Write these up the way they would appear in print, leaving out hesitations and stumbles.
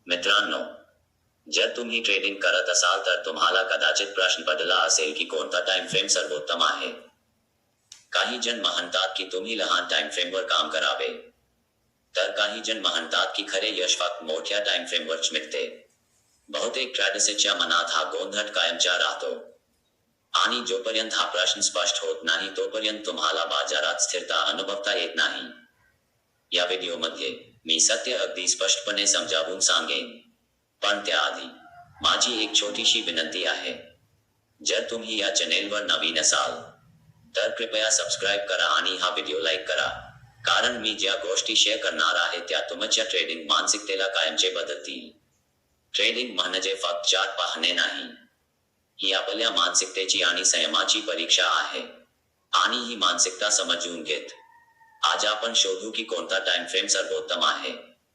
मित्रांनो, जर तुम्ही ट्रेडिंग करत असाल तर तुम्हाला कदाचित प्रश्न पडला असेल की कोणता टाइम फ्रेम सर्वोत्तम आहे. काही जण म्हणतात की तुम्ही लहान टाइम फ्रेमवर काम करावे, तर काही जण म्हणतात की खरे यश फक्त मोठ्या टाइम फ्रेमवरच मिळते. बहुतेक ट्रेडर्सच्या मनात हा गोंधळ कायमचा राहतो, आणि जोपर्यंत हा प्रश्न स्पष्ट होत नाही तोपर्यंत तुम्हाला बाजारात स्थिरता अनुभवता येत नाही. या व्हिडिओमध्ये मी सत्य अगदी स्पष्टपणे समजावून सांगेन, पण त्याआधी माझी एक छोटीशी विनंती आहे. जर तुम्ही या चॅनेलवर नवीन असाल तर कृपया सबस्क्राईब करा आणि हा व्हिडिओ लाईक करा, कारण मी ज्या गोष्टी शेअर करणार आहे त्या तुमच्या ट्रेडिंग मानसिकतेला कायमचे बदलतील. ट्रेडिंग म्हणजे फक्त चार्ट पाहणे नाही, ही आपल्या मानसिकतेची आणि संयमाची परीक्षा आहे. आणि ही मानसिकता समजून घेत आज आपण शोधू की कोणता टाइम फ्रेम सर्वोत्तम आहे.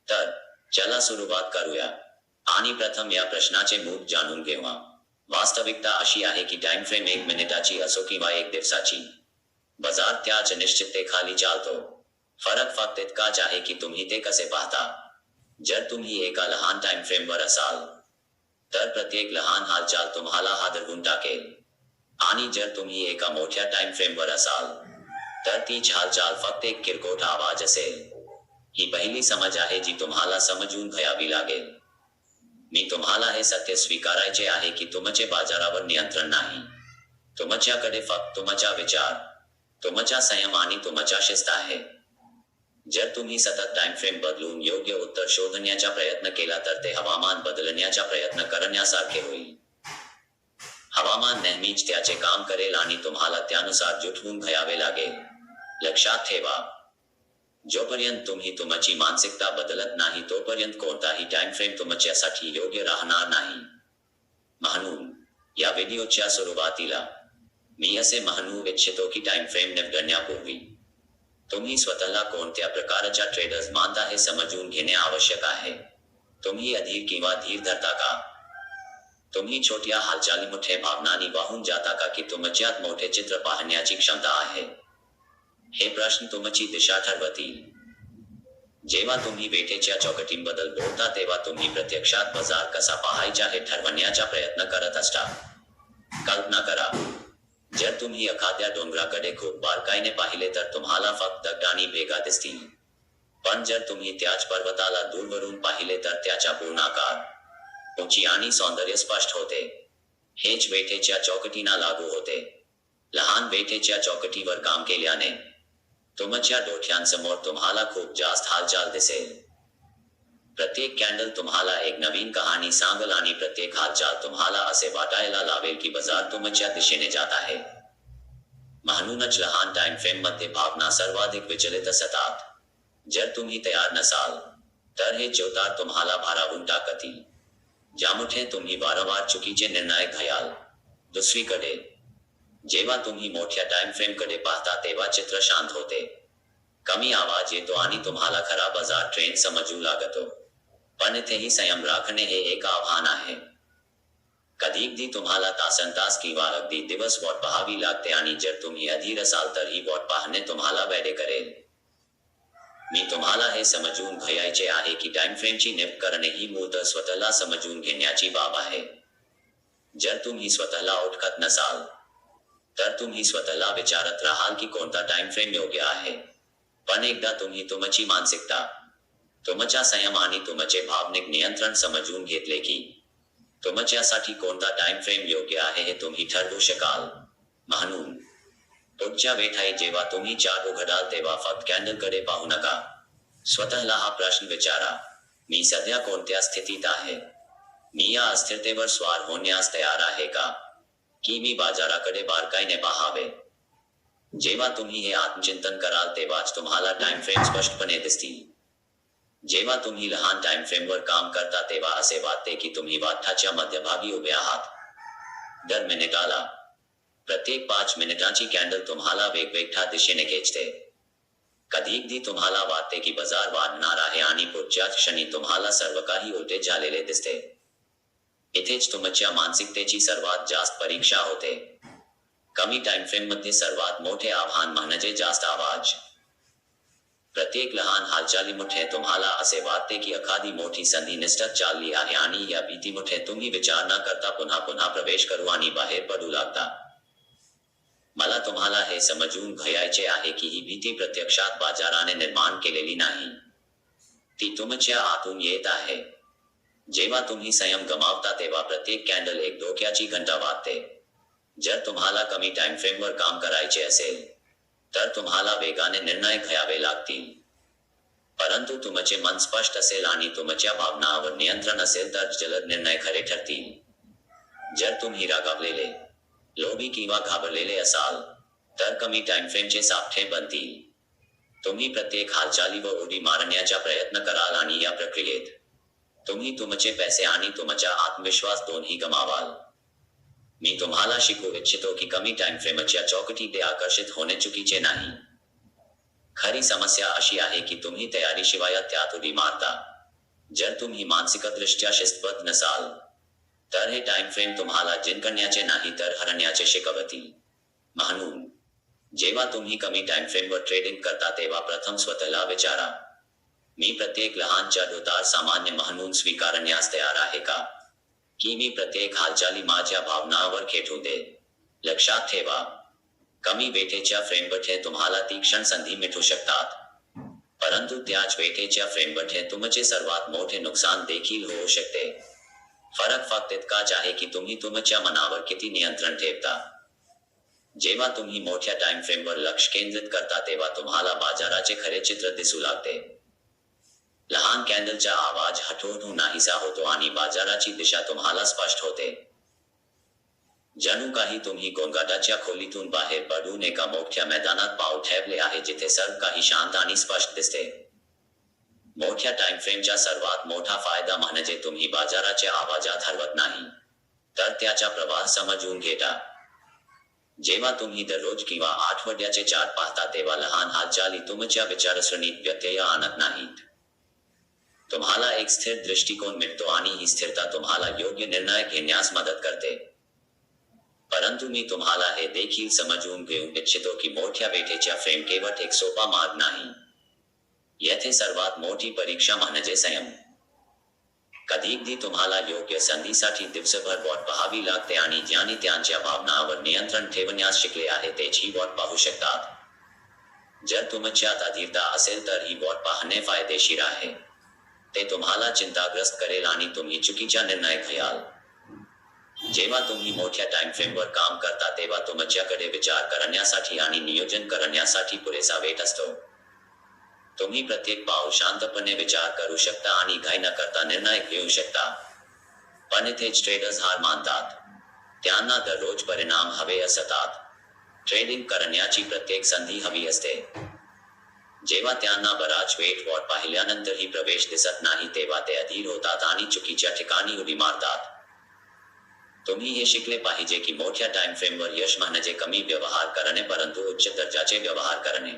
तर चला सुरुवात करूया. आणि प्रथम या प्रश्नाचे मूळ जाणून घेऊया. वास्तविकता अशी आहे की टाइम फ्रेम 1 मिनिटाची असो किंवा 1 दिवसाची, बाजार त्याच निश्चिततेखाली चालतो. फरक फक्त इतकाच आहे की तुम्ही ते कसे पाहता. जर तुम्ही एका लहान टाइम फ्रेमवर असाल तर प्रत्येक लहान हालचाल तुम्हाला हादरवून टाकेल, आणि जर तुम्ही एका मोठ्या टाइम फ्रेमवर असाल तर तीच हालचाल फक्त एक किरकोळ आवाज असेल. ही पहिली समज आहे जी तुम्हाला समजून घ्यावी लागेल. मी तुम्हाला हे सत्य स्वीकारायचे आहे की तुमचे बाजारावर नियंत्रण नाही. तुमच्याकडे फक्त तुमचा विचार, तुमचा संयम आणि तुमचा शिस्त आहे. जर तुम्ही सतत टाइम फ्रेम बदलून योग्य उत्तर शोधण्याचा प्रयत्न केला तर ते हवामान बदलण्याचा प्रयत्न करण्यासारखे होईल. हवामान नेहमीच त्याचे काम करेल आणि तुम्हाला त्यानुसार जुटवून घ्यावे लागेल. लक्षात ठेवा, जोपर्यंत तुम्ही तुमची मानसिकता बदलत नाही तोपर्यंत कोणताही टाइम फ्रेम तुमच्यासाठी योग्य राहणार नाही. म्हणून या व्हिडिओच्या सुरुवातीला मी असे म्हणू इच्छितो की टाइम फ्रेम निवडण्यापूर्वी तुम्ही स्वतःला कोणत्या प्रकारच्या ट्रेडर्स मानता हे समजून घेणे आवश्यक आहे. तुम्ही अधीर किंवा धीर धरता का? तुम्ही छोट्या हालचाली मोठ्या भावनांनी वाहून जाता का, की तुमच्यात मोठे चित्र पाहण्याची क्षमता आहे? हे प्रश्न तुमची दिशा ठरवतील. जेव्हा तुम्ही वेठेच्या चौकटींबद्दल बोलता तेव्हा तुम्ही प्रत्यक्षात बाजार कसा पाहायचा हे ठरवण्याचा प्रयत्न करत असता. कल्पना करा, जर तुम्ही एखाद्या डोंगराकडे खूप बारकाईने पाहिले तर तुम्हाला फक्त दगड आणि भेगा दिसतील. पण जर तुम्ही त्याच पर्वताला दूरवरून पाहिले तर त्याचा पूर्ण आकार, उंची आणि सौंदर्य स्पष्ट होते. हेच वेठेच्या चौकटींना लागू होते. लहान वेठेच्या चौकटीवर काम केल्याने तुमच्या डोक्यांसमोर तुम्हाला खूप जास्त हालचाल दिसेल. प्रत्येक कॅन्डल तुम्हाला एक नवीन कहाणी सांगेल आणि प्रत्येक हालचाल तुम्हाला असे वाटायला लावेल की बाजार तुमच्या दिशेने जात आहे. म्हणूनच लहान टाइम फ्रेम मध्ये भावना सर्वाधिक विचलित असतात. जर तुम्ही तयार नसाल तर हे चौतार तुम्हाला भारावून टाकतील, ज्यामुळे तुम्ही वारंवार चुकीचे निर्णय घ्याल. दुसरीकडे जेव्हा तुम्ही मोठ्या टाइम फ्रेम कडे पाहता तेव्हा चित्र शांत होते. कमी आवाज येतो आणि तुम्हाला खरा बाजार ट्रेंड समजू लागतो. पण इथेही संयम राखणे हे एक आव्हान आहे. कधीकधी तुम्हाला तासनतास किंवा अगदी दिवस वाट पाहावी लागते, आणि जर तुम्ही अधीर असाल तर ही वाट पाहणे तुम्हाला वेडे करेल. मी तुम्हाला हे समजून घ्यायचे आहे की टाइम फ्रेमची निवड करणे ही मूळतः स्वतःला समजून घेण्याची बाब आहे. जर तुम्ही स्वतःला ओळखत नसाल तर तुम्ही स्वतःला विचारत राहाल की कोणता टाइम फ्रेम योग्य आहे. पण एकदा तुम्ही तुमची मानसिकता, तुमचा संयम आणि तुमचे भावनिक नियंत्रण समजून घेतले की तुमच्यासाठी कोणता टाइम फ्रेम योग्य आहे हे तुम्ही ठरवू शकाल. म्हणून पुढच्या वेळी जेव्हा तुम्ही चार्ट उघडाल तेव्हा फक्त कॅन्डलकडे पाहू नका. स्वतःला हा प्रश्न विचारा, मी सध्या कोणत्या स्थितीत आहे? मी या अस्थिरतेवर स्वार होण्यास तयार आहे का, की मी बाजाराकडे बारकाईने पाहावे? जेव्हा तुम्ही हे आत्मचिंतन कराल तेव्हाच तुम्हाला टाइम फ्रेम स्पष्टपणे दिसतील. जेव्हा तुम्ही लहान टाइम फ्रेमवर काम करता तेव्हा असे वाटते की तुम्ही वाटाच्या मध्यभागी उभे आहात. दर मिनिटाला प्रत्येक 5 मिनिटांची कॅन्डल तुम्हाला वेगवेगळ्या दिशेने खेचते. कधीकधी तुम्हाला वाटते की बाजार वाढणार आहे आणि पुढच्याच क्षणी तुम्हाला सर्व काही उलटे झालेले दिसते. इथेच तुमच्या मानसिकतेची सर्वात जास्त परीक्षा होते. कमी टाइम फ्रेम मध्ये सर्वात मोठे आव्हान म्हणजे जास्त आवाज. प्रत्येक लहान हालचालीमुळे तुम्हाला असे वाटते की एखादी मोठी संधी निष्ठत चालली आहे आणि या भीतीमुळे तुम्ही विचार न करता पुन्हा पुन्हा प्रवेश करू आणि बाहेर पडू लागता. मला तुम्हाला हे समजून घ्यायचे आहे की ही भीती प्रत्यक्षात बाजाराने निर्माण केलेली नाही. ती तुमच्या आतून येत आहे. जेव्हा तुम्ही संयम गमावता तेव्हा प्रत्येक कॅन्डल एक धोक्याची घंटा वाजते. जर तुम्हाला कमी टाइम फ्रेमवर काम करायचे असेल तर तुम्हाला वेगाने निर्णय घ्यावे लागतील. परंतु तुमचे मन स्पष्ट असेल आणि तुमच्या भावनांवर नियंत्रण असेल तर जलद निर्णय खरे ठरतील. जर तुम्ही रागावलेले, लोभी किंवा घाबरलेले असाल तर कमी टाइम फ्रेमचे सापटे बनतील. तुम्ही प्रत्येक हालचालीवर उडी मारण्याचा प्रयत्न कराल आणि या प्रक्रियेत तुम्ही तुमचे पैसे आणि तुमचा आत्मविश्वास दोन्ही गमावाल. मी तुम्हाला शिकवू इच्छितो की कमी टाइम फ्रेमच्या चौकटीत आकर्षित होणे चुकीचे नाही. खरी समस्या अशी आहे की तुम्ही तयारीशिवाय त्यात उडी मारता. जर तुम्ही मानसिकदृष्ट्या शिस्तबद्ध नसाल तर हे टाइम फ्रेम तुम्हाला जिंकण्याचे नाही तर हरण्याचे शिकवतील. म्हणून जेव्हा तुम्ही कमी टाइम फ्रेमवर ट्रेडिंग करता तेव्हा प्रथम स्वतःला विचारा, मी प्रत्येक लहान चढ-उतार सामान्य म्हणून स्वीकारण्यास तयार आहे का? की मी प्रत्येक हालचाली माझ्या भावनांवर खेटू दे? लक्षात ठेवा, कमी वेटेच्या फ्रेममध्ये तुम्हाला तीक्ष्ण संधी मिळू शकतात, परंतु त्याच वेटेच्या फ्रेममध्ये तुमचे सर्वात मोठे नुकसान देखील होऊ शकते. फरक फक्त इतकाच आहे की तुम्ही तुमच्या मनावर किती नियंत्रण ठेवता. जेव्हा तुम्ही मोठ्या टाइम फ्रेमवर लक्ष केंद्रित करता तेव्हा तुम्हाला बाजाराचे खरे चित्र दिसू लागते. लहान कॅन्डलचा आवाज हळूहळू नाहीसा होतो आणि बाजाराची दिशा तुम्हाला स्पष्ट होते. जणू काही तुम्ही गोंगाटाच्या खोलीतून बाहेर पडून एका मोठ्या मैदानात पाऊल ठेवले आहे जिथे सर्व काही शांत आणि स्पष्ट दिसते. मोठ्या टाइम फ्रेमचा सर्वात मोठा फायदा म्हणजे तुम्ही बाजाराच्या आवाजात हरवत नाही, तर त्याचा प्रवाह समजून घेता. जेव्हा तुम्ही दररोज किंवा आठवड्याचे चार्ट पाहता तेव्हा लहान हालचाली तुमच्या विचारसरणीत व्यत्यय आणत नाहीत. तुम्हाला एक स्थिर दृष्टिकोन मिळतो आणि ही स्थिरता तुम्हाला योग्य निर्णय घेण्यास मदत करते. परंतु मी तुम्हाला हे देखील समजून घेऊ इच्छितो की मोठ्या वेटेच्या फ्रेम केवळ एक सोपा मार्ग नाही. येथे सर्वात मोठी परीक्षा म्हणजे संयम. कधीकधी तुम्हाला योग्य संधीसाठी दिवसभर वाट पाहावी लागते आणि ज्यांनी त्यांच्या भावनांवर नियंत्रण ठेवण्यास शिकले आहे तेच ही वाट पाहू शकतात. जर तुमच्यात अधीरता असेल तर ही वाट पाहणे फायदेशीर आहे. ते तुम्हाला चिंताग्रस्त करेल आणि तुम्ही चुकीचा निर्णय घ्याल. जेव्हा तुम्ही मोठ्या टाइम फ्रेमवर काम करता तेव्हा तुमच्याकडे विचार करण्यासाठी आणि नियोजन करण्यासाठी पुरेसा वेळ असतो. तुम्ही प्रत्येक पाऊल शांतपणे विचार करू शकता आणि घाई न करता निर्णय घेऊ शकता. पण इथेच ट्रेडर्स हार मानतात. त्यांना दररोज परिणाम हवे असतात. ट्रेडिंग करण्याची प्रत्येक संधी हवी असते. जेव्हा त्यांना बराच वेळ वाट पाहिल्यानंतरही प्रवेश दिसत नाही तेव्हा ते अधीर होतात आणि चुकीच्या ठिकाणी उडी मारतात. तुम्ही हे शिकले पाहिजे की मोठ्या टाइम फ्रेमवर यश म्हणजे कमी व्यवहार करणे परंतु उच्च दर्जाचे व्यवहार करणे.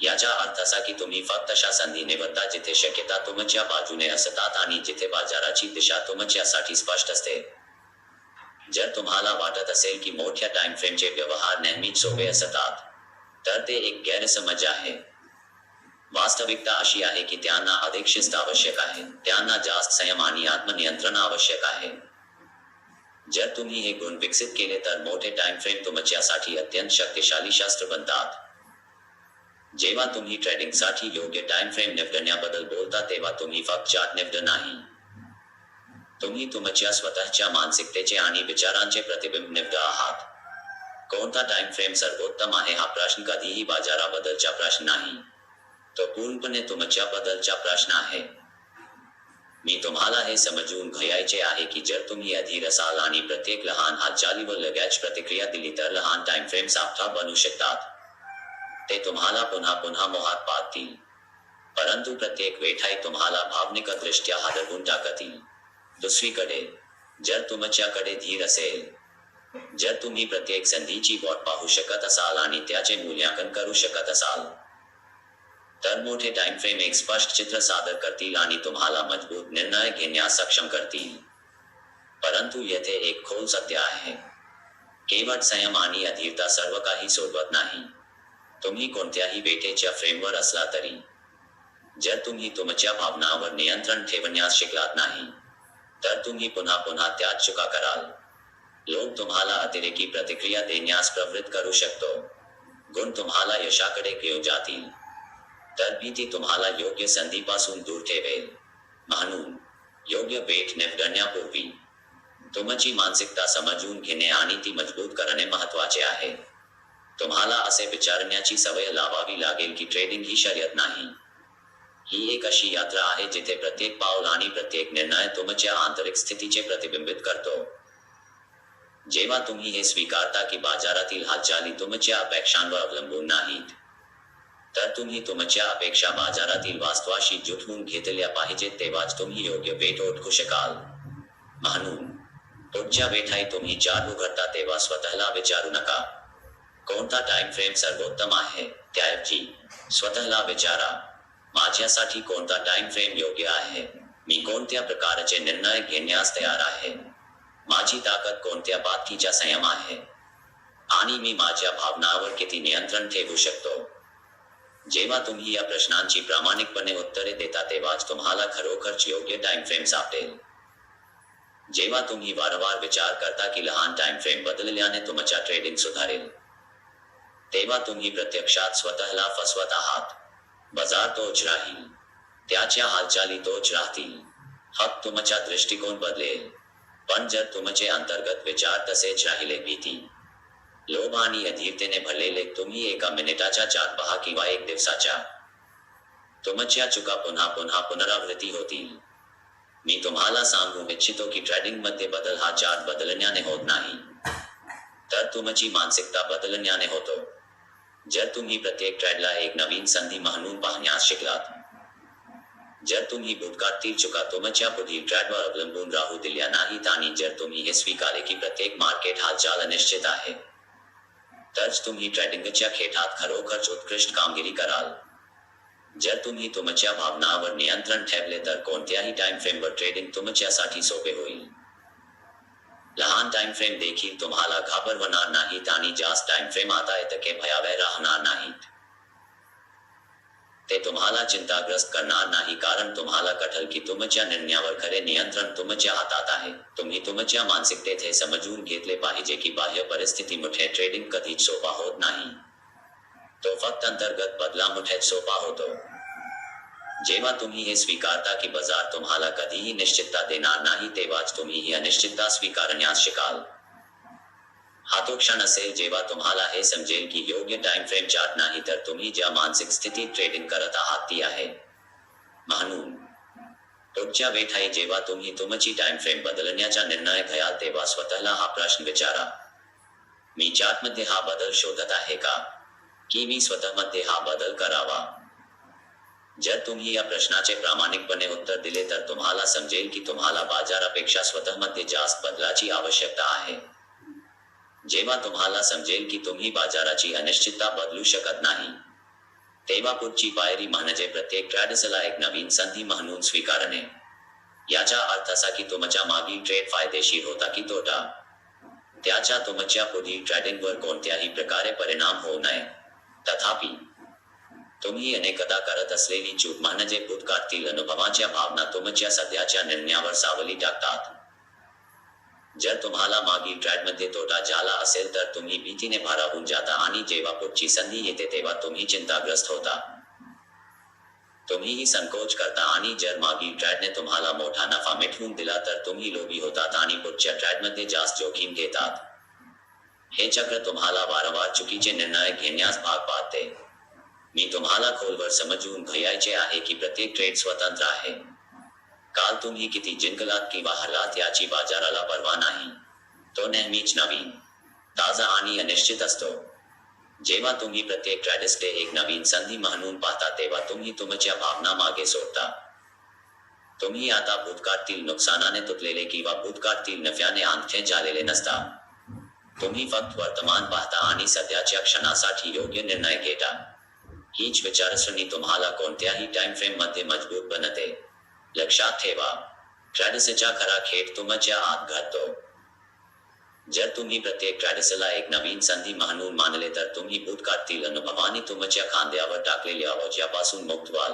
याचा अर्थ असा की तुम्ही फक्त अशा संधी निवडता जिथे शक्यता तुमच्या बाजूने असतात आणि जिथे बाजाराची दिशा तुमच्यासाठी स्पष्ट असते. जर तुम्हाला वाटत असेल की मोठ्या टाइम फ्रेमचे व्यवहार नेहमीच सोपे असतात तर ते एक गैरसमज आहे. वास्तविकता अशी आहे की त्यांना अधिक शिस्त आवश्यक आहे. त्यांना जास्त संयम आणि आत्मनियंत्रण आवश्यक आहे. जर तुम्ही हे गुण विकसित केले तर मोठे टाइम फ्रेम तुमच्यासाठी अत्यंत शक्तिशाली शस्त्र बनतात. जेव्हा तुम्ही ट्रेडिंगसाठी योग्य टाइम फ्रेम निवडण्याबद्दल बोलता तेव्हा तुम्ही फक्त चार्ट निवडत नाही. तुम्ही तुमच्या स्वतःच्या मानसिकतेचे आणि विचारांचे प्रतिबिंब निवडत आहात. कोणता टाइम फ्रेम सर्वोत्तम आहे हा प्रश्न कधीही बाजाराबद्दलचा प्रश्न नाही. तो पूर्णपणे तुमच्याबद्दलचा प्रश्न आहे. मी तुम्हाला हे समजून घ्यायचे आहे की जर तुम्ही अधीर असाल आणि प्रत्येक लहान हालचालीवर लगेच प्रतिक्रिया दिली तर लहान टाइम फ्रेम सापटा बनू शकतात. ते तुम्हाला पुन्हा पुन्हा मोहात पाडतील, परंतु प्रत्येक वेठाई तुम्हाला भावनिकदृष्ट्या हादरवून टाकतील. दुसरीकडे जर तुमच्याकडे धीर असेल, जर तुम्ही प्रत्येक संधीची वाट पाहू शकत असाल आणि त्याचे मूल्यांकन करू शकत असाल तर मोठे टाइम फ्रेम एक स्पष्ट चित्र सादर करतील आणि तुम्हाला मजबूत निर्णय घेण्यास सक्षम करतील. परंतु येथे एक खोल सत्य आहे. केवळ संयम आणि अधीरता सर्व काही सोडवत नाही. तुम्ही कोणत्याही वेठेच्या फ्रेमवर असला तरी जर तुम्ही तुमच्या भावनांवर नियंत्रण ठेवण्यास शिकलात नाही तर तुम्ही पुन्हा पुन्हा त्यात चुका कराल. लोक तुम्हाला अतिरेकी प्रतिक्रिया देण्यास प्रवृत्त करू शकतो. गुण तुम्हाला यशाकडे घेऊन जातील तर भीती तुम्हाला योग्य संधीपासून दूर ठेवेल. म्हणून योग्य वेठ निवडण्यापूर्वी तुमची मानसिकता समजून घेणे आणि ती मजबूत करणे महत्त्वाचे आहे. तुम्हाला असे विचारण्याची सवय लावावी लागेल की ट्रेडिंग ही शर्यत नाही. ही एक अशी यात्रा आहे जिथे प्रत्येक पाऊल आणि प्रत्येक निर्णय तुमच्या आंतरिक स्थितीचे प्रतिबिंबित करतो. जेव्हा तुम्ही हे स्वीकारता की बाजारातील हालचाली तुमच्या अपेक्षांवर अवलंबून नाहीत तर तुम्ही तुमच्या अपेक्षा बाजारातील वास्तवाशी जुळवून घेतल्या पाहिजेत तेव्हाच तुम्ही योग्य वेठ ओळखू शकाल. म्हणून पुढच्या वेळी तुम्ही चार्ट उघडता तेव्हा स्वतःला विचारू नका कोणता टाइम फ्रेम सर्वोत्तम आहे. त्याऐवजी स्वतःला विचारा माझ्यासाठी कोणता टाइम फ्रेम योग्य आहे. मी कोणत्या प्रकारचे निर्णय घेण्यास तयार आहे. माझी ताकद कोणत्या बाबतीचा संयम आहे आणि मी माझ्या भावनांवर किती नियंत्रण ठेवू शकतो. जेव्हा तुम्ही या प्रश्नांची प्रामाणिकपणे उत्तरे देता तेव्हाच तुम्हाला खरोखरच योग्य टाइम फ्रेम सापडेल. जेव्हा तुम्ही वारंवार विचार करता की लहान टाइम फ्रेम बदलल्याने तुमचा ट्रेडिंग सुधारेल तेव्हा तुम्ही प्रत्यक्षात स्वतःला फसवत आहात. बाजार तोच राहील, त्याच्या हालचाली तोच राहतील, फक्त तुमचा दृष्टिकोन बदलेल. पण जर तुमचे अंतर्गत विचार तसेच राहिले भीती लोभ आणि अधीरतेने भरलेले तुम्ही एका मिनिटाच्या चार्ट पहा किंवा एक दिवसाच्या तुमच्या चुका पुन्हा पुन्हा पुनरावृत्ती होतील. मी तुम्हाला सांगू इच्छितो की ट्रेडिंग मध्ये बदल हा चार्ट बदलण्याने होत नाही तर तुमची मानसिकता बदलण्याने होतो. जर तुम्ही प्रत्येक ट्रेडला एक नवीन संधी म्हणून पाहण्यास शिकलात, जर तुम्ही भूतकाळातील चुका तुमच्या पुढील ट्रेडवर अवलंबून राहू दिल्या नाहीत आणि जर तुम्ही हे स्वीकारले की प्रत्येक मार्केट हालचाल अनिश्चित आहे तरच तुम्ही ट्रेडिंगच्या खेळात खरोखरच उत्कृष्ट कामगिरी कराल. जर तुम्ही तुमच्या भावनांवर नियंत्रण ठेवले तर कोणत्याही टाइम फ्रेमवर ट्रेडिंग तुमच्यासाठी सोपे होईल. लहान टाइम फ्रेम देखील तुम्हाला घाबरवणार नाहीत आणि जास्त टाइम फ्रेम आता इतके भयावह राहणार नाहीत. ते तुम्हाला चिंताग्रस्त करणार नाही कारण तुम्हाला कळेल की तुमच्या निर्णयावर खरे नियंत्रण तुमच्या हातात आहे. तुम्ही तुमच्या मानसिकतेत हे समजून घेतले पाहिजे की बाह्य परिस्थितीमुळे ट्रेडिंग कधीच सोपा होत नाही. तो फक्त अंतर्गत बदलामुळेच सोपा होतो. जेव्हा तुम्ही हे स्वीकारता की बाजार तुम्हाला कधीही निश्चितता देणार नाही तेव्हाच तुम्ही ही अनिश्चितता स्वीकारण्यास शिकाल. हा तो क्षण असेल जेव्हा तुम्हाला हे समजेल की योग्य टाइम फ्रेम चार्ट नाही तर तुम्ही ज्या मानसिक स्थितीत ट्रेडिंग करत आहात ती आहे. म्हणून पुढच्या वेळी जेव्हा तुम्ही तुमची टाइम फ्रेम बदलण्याचा निर्णय घ्याल तेव्हा स्वतःला हा प्रश्न विचारा, मी चार्टमध्ये हा बदल शोधत आहे का की मी स्वतःमध्ये हा बदल करावा. जर तुम्ही या प्रश्नाचे प्रामाणिकपणे उत्तर दिले तर तुम्हाला समजेल की तुम्हाला बाजारापेक्षा स्वतःमध्ये जास्त बदलाची आवश्यकता आहे. जेव्हा तुम्हाला समजेल की तुम्ही बाजाराची अनिश्चितता बदलू शकत नाही तेव्हा पुढची पायरी म्हणजे प्रत्येक ट्रेडर्सला एक नवीन संधी म्हणून स्वीकारणे. याचा अर्थ असा की तुमच्या मागील ट्रेड फायदेशीर होता की तोटा, त्याचा तुमच्या पुढील ट्रेडिंगवर कोणत्याही प्रकारे परिणाम होऊ नये. तथापि तुम्ही अनेकदा करत असलेली चूक म्हणजे भूतकाळातील अनुभवाच्या भावना तुमच्या सध्याच्या निर्णयावर सावली टाकतात. जर तुम्हाला मागील ट्रेडमध्ये तोटा झाला असेल तर तुम्ही भीतीने भारावून जाता आणि जेव्हा पुढची संधी येते तेव्हा तुम्ही चिंताग्रस्त होता. तुम्हीही संकोच करता आणि जर मागील ट्रेडने तुम्हाला मोठा नफा मिळवून दिला तर तुम्ही लोभी होतात आणि पुढच्या ट्रेडमध्ये जास्त जोखीम घेतात. हे चक्र तुम्हाला वारंवार चुकीचे निर्णय घेण्यास भाग पाडते. मी तुम्हाला खोलवर समजून घ्यायचे आहे की प्रत्येक ट्रेड स्वतंत्र आहे. काल तुम्ही किती जिंकलात किंवा हरलात याची बाजाराला पर्वा नाही. तो नेहमीच नवीन, ताजा आणि अनिश्चित असतो. जेव्हा तुम्ही प्रत्येक ट्रेडर्सडे एक नवीन संधी म्हणून पाहता तेव्हा तुम्ही तुमच्या भावना मागे सोडता. तुम्ही आता भूतकाळातील नुकसानाने तुटलेले किंवा भूतकाळातील नफ्याने आंधळे झालेले नसता. तुम्ही फक्त वर्तमान पाहता आणि सध्याच्या क्षणासाठी योग्य निर्णय घेता. हीच विचारसरणी तुम्हाला कोणत्याही टाइम फ्रेम मध्ये मजबूत बनते. लक्षात ठेवा, ट्रेडर्सचा खरा खेळ तुमच्या आत घडतो. जर तुम्ही प्रत्येक ट्रॅडिसला एक नवीन संधी म्हणून मानले तर तुम्ही भूतकाळातील अनुभवांनी तुमच्या खांद्यावर टाकलेल्या ओझ्यापासून मुक्त व्हाल.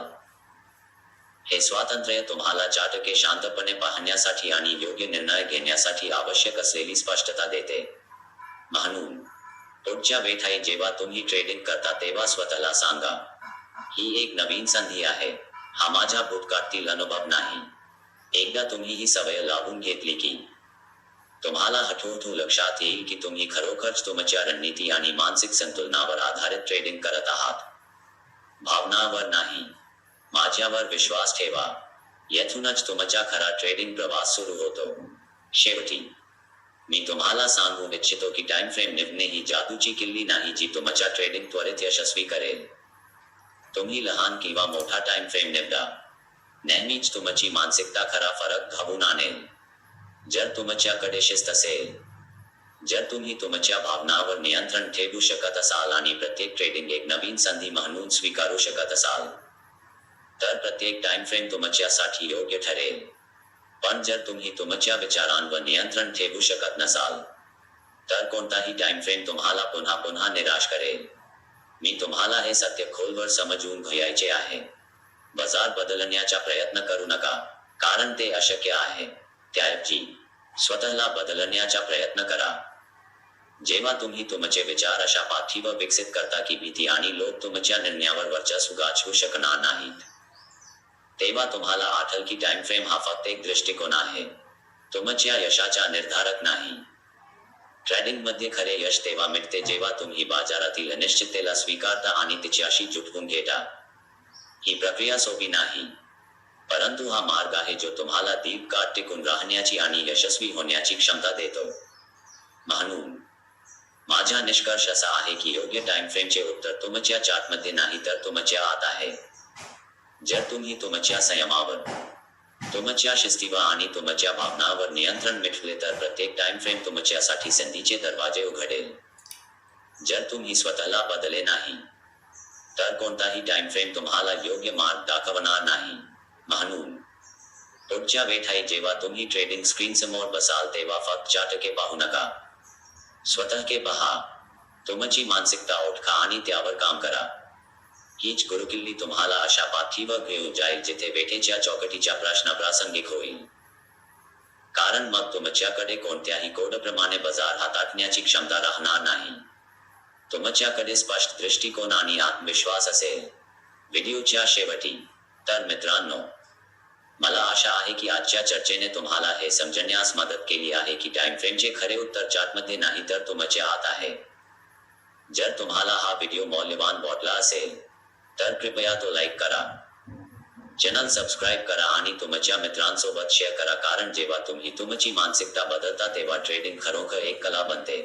हे स्वातंत्र्य तुम्हाला चाटके शांतपणे पाहण्यासाठी आणि योग्य निर्णय घेण्यासाठी आवश्यक असलेली स्पष्टता देते. म्हणून पुढच्या वेळी जेव्हा तुम्ही ट्रेडिंग करता तेव्हा स्वतःला सांगा, ही एक नवीन संधी आहे, हा माझ्या भूतकाळातील अनुभव नाही. एकदा तुम्ही ही सवय लावून घेतली की तुम्हाला हळूहळू लक्षात येईल की तुम्ही खरोखरच तुमच्या रणनीती आणि मानसिक संतुलनावर आधारित ट्रेडिंग करत आहात, भावनावर नाही. माझ्यावर विश्वास ठेवा. येथूनच तुमचा खरा ट्रेडिंग प्रवास सुरू होतो. शेवटी मी तुम्हाला सांगू इच्छितो की टाइम फ्रेम निवडणे ही जादूची किल्ली नाही जी तुमच्या ट्रेडिंग त्वरित यशस्वी करेल. तुम्ही लहान किंवा मोठा टाइम फ्रेम निवडा, नेहमीच तुमची मानसिकता खरा फरक घडवून आणेल. जर तुमच्याकडे शिस्त असेल, जर तुम्ही तुमच्या भावनावर नियंत्रण ठेवू शकत असाल आणि प्रत्येक ट्रेडिंग एक नवीन संधी म्हणून स्वीकारू शकत असाल, तर प्रत्येक टाइम फ्रेम तुमच्यासाठी योग्य ठरेल. पण जर तुम्ही तुमच्या विचारांवर नियंत्रण ठेवू शकत नसाल, तर कोणताही टाइम फ्रेम तुम्हाला पुन्हा पुन्हा निराश करेल. मी तुम्हाला हे सत्य खोलवर समजून घ्यायचे आहे. बाजार बदलण्याचा प्रयत्न करू नका, कारण ते अशक्य आहे. त्याऐवजी स्वतःला बदलण्याचा प्रयत्न करा. जेव्हा तुम्ही तुमचे विचार अशा पातळीवर विकसित करता की भीती आणि लोभ तुमच्या निर्णयावर वर्चस्व गाजवू शकणार नाहीत, तेव्हा तुम्हाला आठल की टाइम फ्रेम हा फक्त एक दृष्टिकोन आहे, तुमच्या यशाचा निर्धारक नाही. ट्रेडिंगमध्ये खरे यश तेव्हा मिळते जेव्हा तुम्ही बाजारातील अनिश्चिततेला स्वीकारता आणि तिच्याशी जुटवून घेता. ही प्रक्रिया सोपी नाही, परंतु हा मार्ग आहे जो तुम्हाला दीर्घकाळ टिकून राहण्याची आणि यशस्वी होण्याची क्षमता देतो. म्हणून माझा निष्कर्ष असा आहे की योग्य टाइम फ्रेमचे उत्तर तुमच्या चार्टमध्ये नाही तर तुमच्या आत आहे. जर तुम्ही तुमच्या संयमावर, तुमच्या शिस्तीवर आणि तुमच्या भावनावर नियंत्रण मिळवले तर प्रत्येक टाइम फ्रेम तुमच्यासाठी संधीचे दरवाजे उघडेल. जर तुम्ही स्वतःला बदलले नाही, तर कोणताही टाइम फ्रेम तुम्हाला योग्य मार्ग दाखवणार नाही. म्हणून पुढच्या वेळी जेव्हा तुम्ही ट्रेडिंग स्क्रीन समोर बसाल तेव्हा फक्त चाटके पाहू नका, स्वतःके पहा. तुमची मानसिकता ओळखा आणि त्यावर काम करा. हीच गुरुकिल्ली तुम्हाला अशा पातळीवर घेऊन जाईल जिथे वेठेच्या चौकटीचा प्रश्न प्रासंगिक होईल. कारण मग तुमच्याकडे कोणत्याही कोडप्रमाणे बाजार हाताळण्याची क्षमता राहणार नाही. तुमच्याकडे स्पष्ट दृष्टिकोन आणि आत्मविश्वास असेल. व्हिडिओच्या शेवटी तर मित्रांनो, मला आशा आहे की आजच्या चर्चेने तुम्हाला हे समजण्यास मदत केली आहे की टाइम फ्रेमचे खरे उत्तर चार्टमध्ये नाही तर तुमच्या आत आहे. जर तुम्हाला हा व्हिडिओ मौल्यवान वाटला असेल तर कृपया तो लाईक करा, चॅनल सबस्क्राईब करा आणि तुमच्या मित्रांसोबत शेअर करा, कारण जेव्हा तुम्ही तुमची मानसिकता बदलता तेव्हा ट्रेडिंग खरोखर एक कला बनते.